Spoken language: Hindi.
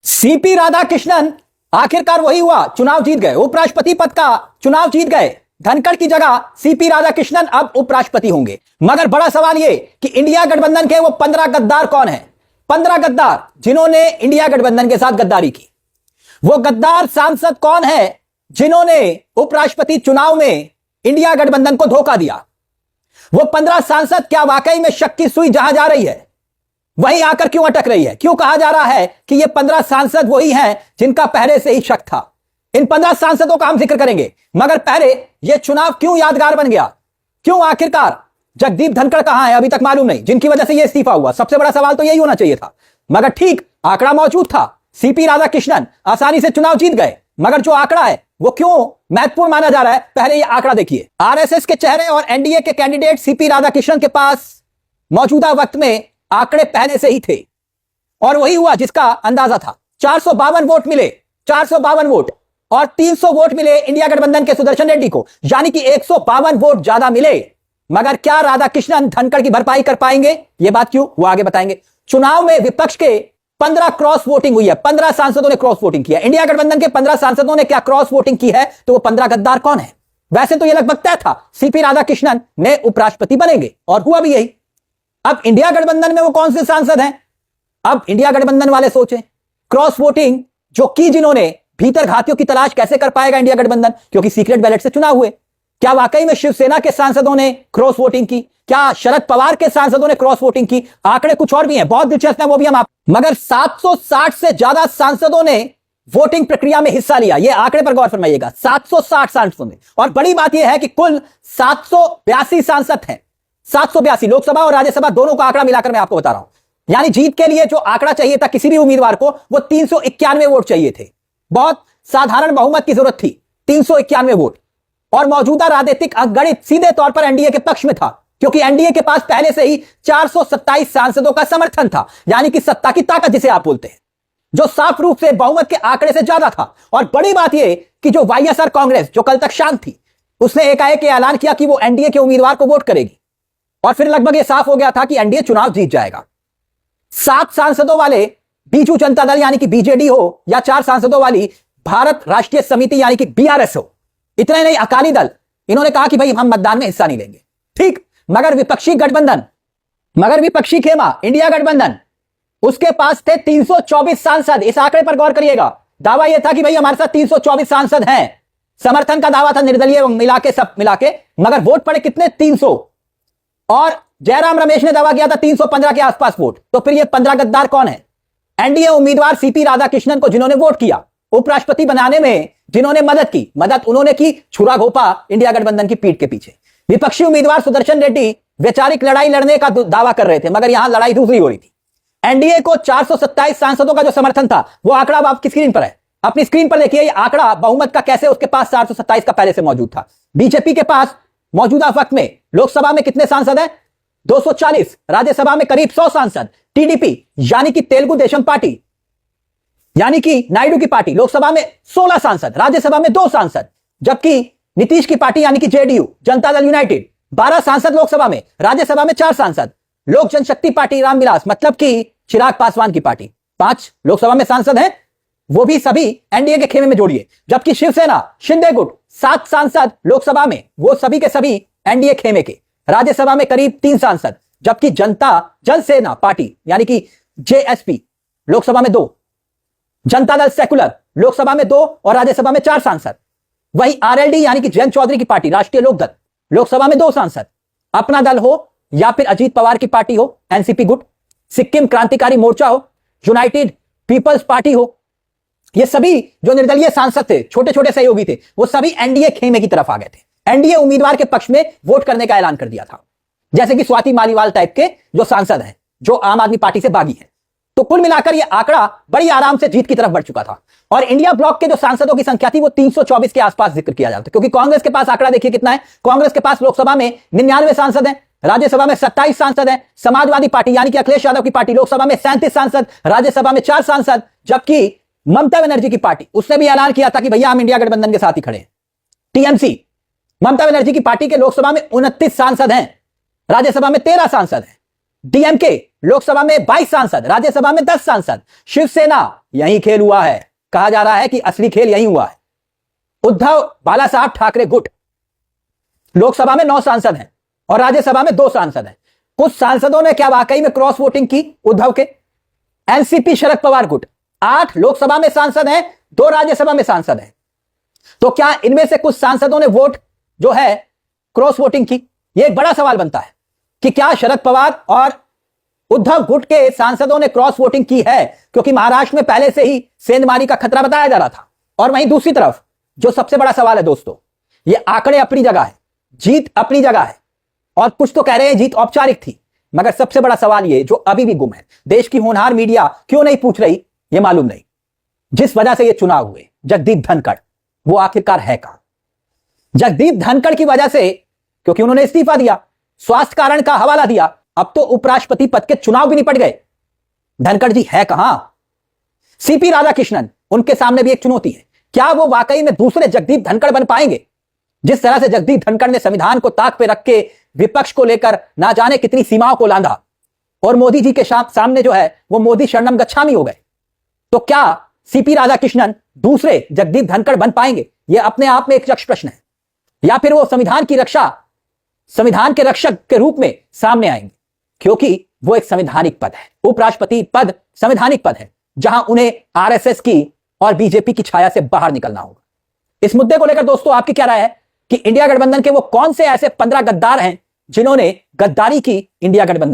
सीपी राधाकृष्णन आखिरकार वही हुआ, चुनाव जीत गए, उपराष्ट्रपति पद का चुनाव जीत गए। धनखड़ की जगह सीपी राधाकृष्णन अब उपराष्ट्रपति होंगे। मगर बड़ा सवाल यह कि इंडिया गठबंधन के वो 15 गद्दार कौन है? 15 गद्दार जिन्होंने इंडिया गठबंधन के साथ गद्दारी की। वो गद्दार सांसद कौन है जिन्होंने उपराष्ट्रपति चुनाव में इंडिया गठबंधन को धोखा दिया? वो 15 सांसद क्या वाकई में शक की सुई जहां जा रही है वहीं आकर क्यों अटक रही है? क्यों कहा जा रहा है कि ये 15 सांसद वही हैं जिनका पहले से ही शक था? इन 15 सांसदों का हम जिक्र करेंगे, मगर पहले यह चुनाव क्यों यादगार बन गया? क्यों आखिरकार जगदीप धनखड़ कहां है? अभी तक मालूम नहीं, जिनकी वजह से यह इस्तीफा हुआ। सबसे बड़ा सवाल तो यही होना चाहिए था, मगर ठीक आंकड़ा मौजूद था। सीपी राधाकृष्णन आसानी से चुनाव जीत गए, मगर जो आंकड़ा है वो क्यों महत्वपूर्ण माना जा रहा है, पहले यह आंकड़ा देखिए। आरएसएस के चेहरे और एनडीए के कैंडिडेट सीपी राधाकृष्णन के पास मौजूदा वक्त में आंकड़े पहले से ही थे, और वही हुआ जिसका अंदाजा था। 452 वोट मिले, 452 वोट, और 300 वोट मिले इंडिया गठबंधन के सुदर्शन रेड्डी को, यानी कि 152 वोट ज्यादा मिले। मगर क्या राधाकृष्णन धनखड़ की भरपाई कर पाएंगे? यह बात क्यों, वो आगे बताएंगे। चुनाव में विपक्ष के 15 क्रॉस वोटिंग हुई है, 15 सांसदों ने क्रॉस वोटिंग किया। इंडिया गठबंधन के 15 सांसदों ने क्या क्रॉस वोटिंग की है? तो वो 15 गद्दार कौन है? वैसे तो यह लगभग तय था, सीपी राधाकृष्णन ने उपराष्ट्रपति बनेंगे, और हुआ भी यही। अब इंडिया गठबंधन में वो कौन से सांसद हैं? अब इंडिया गठबंधन वाले सोचें, क्रॉस वोटिंग जो की जिन्होंने, भीतर घातियों की तलाश कैसे कर पाएगा इंडिया गठबंधन, क्योंकि सीक्रेट बैलेट से चुनाव हुए। क्या वाकई में शिवसेना के सांसदों ने क्रॉस वोटिंग की? क्या शरद पवार के सांसदों ने क्रॉस वोटिंग की? आंकड़े कुछ और भी हैं, बहुत दिलचस्प है, वो भी हम आप। मगर 760 से ज्यादा सांसदों ने वोटिंग प्रक्रिया में हिस्सा लिया। यह आंकड़े पर गौर फरमाइएगा, 760 सांसदों ने। और बड़ी बात यह है कि कुल 782 सांसद हैं, 782 लोकसभा और राज्यसभा दोनों का आंकड़ा मिलाकर मैं आपको बता रहा हूं। यानी जीत के लिए जो आंकड़ा चाहिए था किसी भी उम्मीदवार को, वो 391 वोट चाहिए थे। बहुत साधारण बहुमत की जरूरत थी, 391 वोट। और मौजूदा राजनीतिक अंकगणित सीधे तौर पर एनडीए के पक्ष में था, क्योंकि एनडीए के पास पहले से ही 427 सांसदों का समर्थन था, यानी कि सत्ता की ताकत जिसे आप बोलते हैं, जो साफ रूप से बहुमत के आंकड़े से ज्यादा था। और बड़ी बात यह कि जो वाईएसआर कांग्रेस, जो कल तक शांत थी, उसने एकाएक ऐलान किया कि वो एनडीए के उम्मीदवार को वोट करेगी, और फिर लगभग यह साफ हो गया था कि एनडीए चुनाव जीत जाएगा। 7 सांसदों वाले बीजू जनता दल यानी कि बीजेडी हो, या 4 सांसदों वाली भारत राष्ट्रीय समिति यानी कि बीआरएस हो, इतने नहीं अकाली दल, इन्होंने कहा कि भाई हम मतदान में हिस्सा नहीं लेंगे। ठीक, मगर विपक्षी गठबंधन, मगर विपक्षी खेमा इंडिया गठबंधन, उसके पास थे 324 सांसद। इस आंकड़े पर गौर करिएगा। दावा यह था कि भाई हमारे साथ 324 सांसद हैं, समर्थन का दावा था निर्दलीय मिलाके, सब मिलाके, मगर वोट पड़े कितने? 300। और जयराम रमेश ने दावा किया था 315 के आसपास वोट। तो फिर ये 15 गद्दार कौन है? एनडीए उम्मीदवार सीपी राधाकृष्णन को जिन्होंने वोट किया, उपराष्ट्रपति बनाने में जिन्होंने मदद की, मदद उन्होंने की छुरा घोपा इंडिया गठबंधन की पीठ के पीछे। विपक्षी उम्मीदवार सुदर्शन रेड्डी वैचारिक लड़ाई लड़ने का दावा कर रहे थे, मगर यहां लड़ाई दूसरी हो रही थी। एनडीए को 427 सांसदों का जो समर्थन था, वो आंकड़ा अब आपकी स्क्रीन पर है, अपनी स्क्रीन पर देखिए। आंकड़ा बहुमत का कैसे उसके पास 427 का पहले से मौजूद था। बीजेपी के पास मौजूदा वक्त में लोकसभा में कितने सांसद हैं? 240, राज्यसभा में करीब 100 सांसद। टीडीपी यानी कि तेलुगु देशम पार्टी, यानी कि नायडू की पार्टी, लोकसभा में 16 सांसद, राज्यसभा में 2 सांसद। जबकि नीतीश की पार्टी यानी कि जेडीयू, जनता दल यूनाइटेड, 12 सांसद लोकसभा में, राज्यसभा में 4 सांसद। लोक जनशक्ति पार्टी रामविलास, मतलब कि चिराग पासवान की पार्टी, 5 लोकसभा में सांसद हैं, वो भी सभी एनडीए के खेमे में जोड़िए। जबकि शिवसेना, शिंदे गुट, 7 सांसद लोकसभा में, वो सभी के सभी एनडीए खेमे के, राज्यसभा में करीब 3 सांसद। जबकि जन सेना पार्टी यानी कि जेएसपी, लोकसभा में 2, जनता दल सेकुलर, लोकसभा में 2 और राज्यसभा में 4 सांसद। वही आरएलडी यानी कि जयंत चौधरी की पार्टी, राष्ट्रीय लोकदल, लोकसभा में 2 सांसद। अपना दल हो या फिर अजीत पवार की पार्टी हो, एनसीपी गुट, सिक्किम क्रांतिकारी मोर्चा हो, यूनाइटेड पीपल्स पार्टी हो, ये सभी जो निर्दलीय सांसद थे, छोटे छोटे सहयोगी थे, वो सभी एनडीए खेमे की तरफ आ गए थे। एनडीए उम्मीदवार के पक्ष में वोट करने का ऐलान कर दिया था, जैसे कि स्वाति मालीवाल टाइप के जो सांसद हैं, जो आम आदमी पार्टी से बागी हैं। तो कुल मिलाकर यह आंकड़ा बड़ी आराम से जीत की तरफ बढ़ चुका था। और इंडिया ब्लॉक के जो सांसदों की संख्या थी वो 324 के आसपास जिक्र किया जाता है, क्योंकि कांग्रेस के पास आंकड़ा देखिए कितना है। कांग्रेस के पास लोकसभा में 99 सांसद हैं, राज्यसभा में 27 सांसद हैं। समाजवादी पार्टी यानी कि अखिलेश यादव की पार्टी, लोकसभा में 37 सांसद, राज्यसभा में 4 सांसद। जबकि ममता बनर्जी की पार्टी, उसने भी ऐलान किया था कि भैया हम इंडिया गठबंधन के साथ ही खड़े हैं। टीएमसी, ममता बनर्जी की पार्टी के लोकसभा में 29 सांसद हैं, राज्यसभा में 13 सांसद हैं। डीएमके लोकसभा में 22 सांसद, राज्यसभा में 10 सांसद। शिवसेना, यही खेल हुआ है। कहा जा रहा है कि असली खेल यही हुआ है। उद्धव बाला साहब ठाकरे गुट, लोकसभा में 9 सांसद हैं और राज्यसभा में 2 सांसद हैं। कुछ सांसदों ने क्या वाकई में क्रॉस वोटिंग की उद्धव के? एनसीपी शरद पवार गुट, 8 लोकसभा में सांसद हैं, 2 राज्यसभा में सांसद हैं। तो क्या इनमें से कुछ सांसदों ने वोट जो है क्रॉस वोटिंग की? यह एक बड़ा सवाल बनता है कि क्या शरद पवार और उद्धव गुट के सांसदों ने क्रॉस वोटिंग की है, क्योंकि महाराष्ट्र में पहले से ही सेंधमारी का खतरा बताया जा रहा था। और वहीं दूसरी तरफ जो सबसे बड़ा सवाल है दोस्तों, ये आंकड़े अपनी जगह है, जीत अपनी जगह है, और कुछ तो कह रहे हैं जीत औपचारिक थी, मगर सबसे बड़ा सवाल ये जो अभी भी गुम है, देश की होनहार मीडिया क्यों नहीं पूछ रही, ये मालूम नहीं। जिस वजह से ये चुनाव हुए, जगदीप धनखड़, वो आखिरकार है कहां? जगदीप धनखड़ की वजह से, क्योंकि उन्होंने इस्तीफा दिया, स्वास्थ्य कारण का हवाला दिया, अब तो उपराष्ट्रपति पद के चुनाव भी निपट गए। धनखड़ जी है कहां? सीपी राधाकृष्णन, उनके सामने भी एक चुनौती है। क्या वो वाकई में दूसरे जगदीप धनखड़ बन पाएंगे? जिस तरह से जगदीप धनखड़ ने संविधान को ताक पे रख के विपक्ष को लेकर ना जाने कितनी सीमाओं को लांघा, और मोदी जी के सामने जो है वो मोदी शरणम गच्छामी हो गए, तो क्या सीपी राधाकृष्णन दूसरे जगदीप धनखड़ बन पाएंगे? यह अपने आप में एक यक्ष प्रश्न है। या फिर वो संविधान की रक्षा, संविधान के रक्षक के रूप में सामने आएंगे, क्योंकि वो एक संवैधानिक पद है। उपराष्ट्रपति पद संवैधानिक पद है, जहां उन्हें आरएसएस की और बीजेपी की छाया से बाहर निकलना होगा। इस मुद्दे को लेकर दोस्तों आपकी क्या राय है कि इंडिया गठबंधन के वो कौन से ऐसे 15 गद्दार हैं जिन्होंने गद्दारी की इंडिया गठबंधन